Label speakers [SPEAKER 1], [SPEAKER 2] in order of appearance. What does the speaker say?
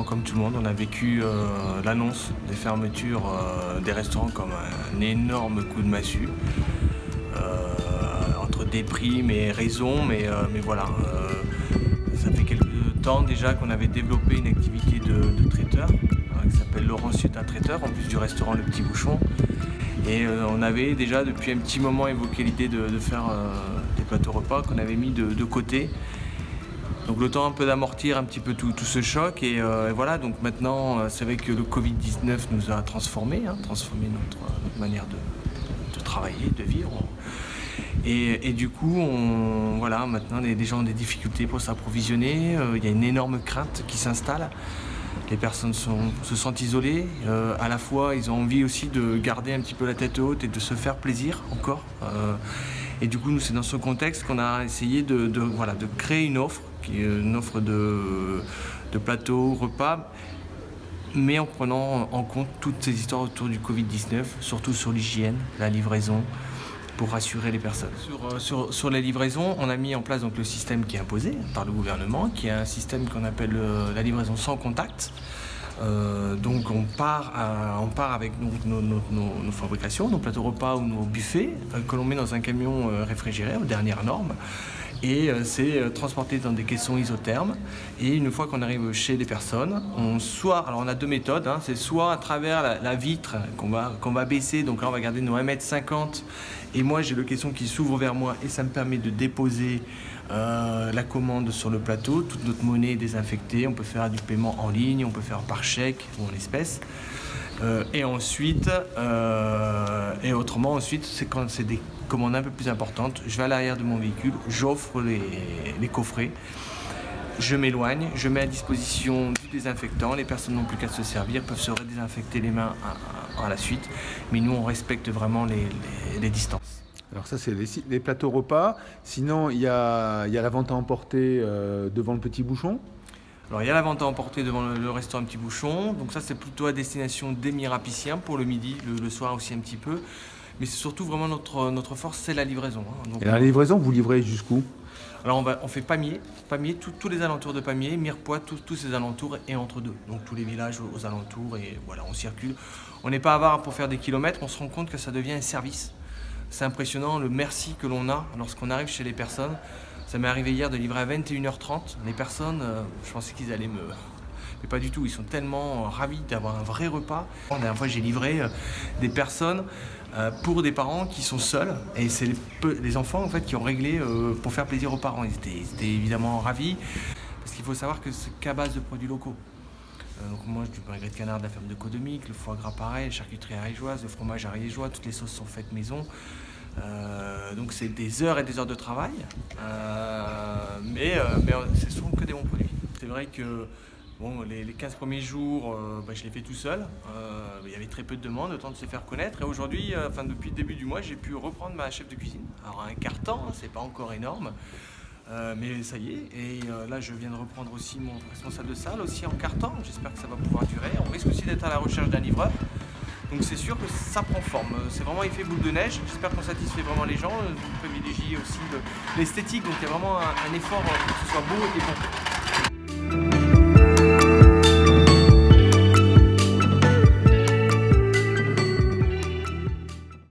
[SPEAKER 1] comme tout le monde, on a vécu l'annonce des fermetures des restaurants comme un énorme coup de massue. Entre déprime et raison, mais voilà. Ça fait quelques temps déjà qu'on avait développé une activité de traiteur qui s'appelle Laurent Ciotat Traiteur, en plus du restaurant Le Petit Bouchon. Et on avait déjà depuis un petit moment évoqué l'idée de faire des plateaux repas qu'on avait mis de côté. Donc le temps un peu d'amortir un petit peu tout ce choc et voilà, donc maintenant c'est vrai que le Covid-19 nous a transformé notre manière de travailler, de vivre. Et du coup, voilà, maintenant les gens ont des difficultés pour s'approvisionner, il y a une énorme crainte qui s'installe. Les personnes se sentent isolées, à la fois ils ont envie aussi de garder un petit peu la tête haute et de se faire plaisir encore. Et du coup, nous, c'est dans ce contexte qu'on a essayé de créer une offre, qui est une offre de plateaux, repas, mais en prenant en compte toutes ces histoires autour du Covid-19, surtout sur l'hygiène, la livraison, pour rassurer les personnes. Sur les livraisons, on a mis en place donc, le système qui est imposé par le gouvernement, qui est un système qu'on appelle la livraison sans contact. Donc on part avec nos fabrications, nos plateaux repas ou nos buffets que l'on met dans un camion réfrigéré aux dernières normes. Et c'est transporté dans des caissons isothermes. Et une fois qu'on arrive chez les personnes, alors on a deux méthodes, hein, c'est soit à travers la vitre qu'on va baisser, donc là on va garder nos 1,50 m. Et moi j'ai le caisson qui s'ouvre vers moi et ça me permet de déposer la commande sur le plateau. Toute notre monnaie est désinfectée, on peut faire du paiement en ligne, on peut faire par chèque ou en espèces. Et autrement ensuite, c'est quand c'est des commandes un peu plus importantes, je vais à l'arrière de mon véhicule, j'offre les coffrets, je m'éloigne, je mets à disposition du désinfectant, les personnes n'ont plus qu'à se servir, peuvent se redésinfecter les mains à la suite, mais nous on respecte vraiment les distances.
[SPEAKER 2] Alors ça, c'est les plateaux repas. Sinon, il y a la vente à emporter devant le Petit Bouchon.
[SPEAKER 1] Alors il y a la vente à emporter devant le restaurant Petit Bouchon, donc ça c'est plutôt à destination des mirapiciens pour le midi, le soir aussi un petit peu. Mais c'est surtout vraiment notre force, c'est la livraison. Hein. Donc,
[SPEAKER 2] et la livraison, vous livrez jusqu'où?
[SPEAKER 1] Alors on fait Pamiers, tous les alentours de Pamiers, Mirepoix, tous ces alentours et entre deux. Donc tous les villages aux alentours et voilà, on circule. On n'est pas avare pour faire des kilomètres, on se rend compte que ça devient un service. C'est impressionnant le merci que l'on a lorsqu'on arrive chez les personnes. Ça m'est arrivé hier de livrer à 21h30. Les personnes, je pensais qu'ils allaient me... Mais pas du tout, ils sont tellement ravis d'avoir un vrai repas. La dernière fois, j'ai livré des personnes pour des parents qui sont seuls. Et c'est les enfants en fait, qui ont réglé pour faire plaisir aux parents. Ils étaient évidemment ravis. Parce qu'il faut savoir que c'est qu'à base de produits locaux. Donc moi, du magret de canard de la ferme de Caudebec, le foie gras pareil, la charcuterie ariégeoise, le fromage ariégeois, toutes les sauces sont faites maison. Donc c'est des heures et des heures de travail, mais ce sont que des bons produits. C'est vrai que bon, les 15 premiers jours, je l'ai fait tout seul, il y avait très peu de demandes, le temps de se faire connaître. Et aujourd'hui, depuis le début du mois, j'ai pu reprendre ma chef de cuisine. Alors un quart temps, c'est pas encore énorme, mais ça y est. Et là, je viens de reprendre aussi mon responsable de salle aussi en quart temps. J'espère que ça va pouvoir durer. On risque aussi d'être à la recherche d'un livreur. Donc c'est sûr que ça prend forme, c'est vraiment effet boule de neige, j'espère qu'on satisfait vraiment les gens, on privilégie aussi l'esthétique, donc il y a vraiment un effort pour que ce soit beau et bon.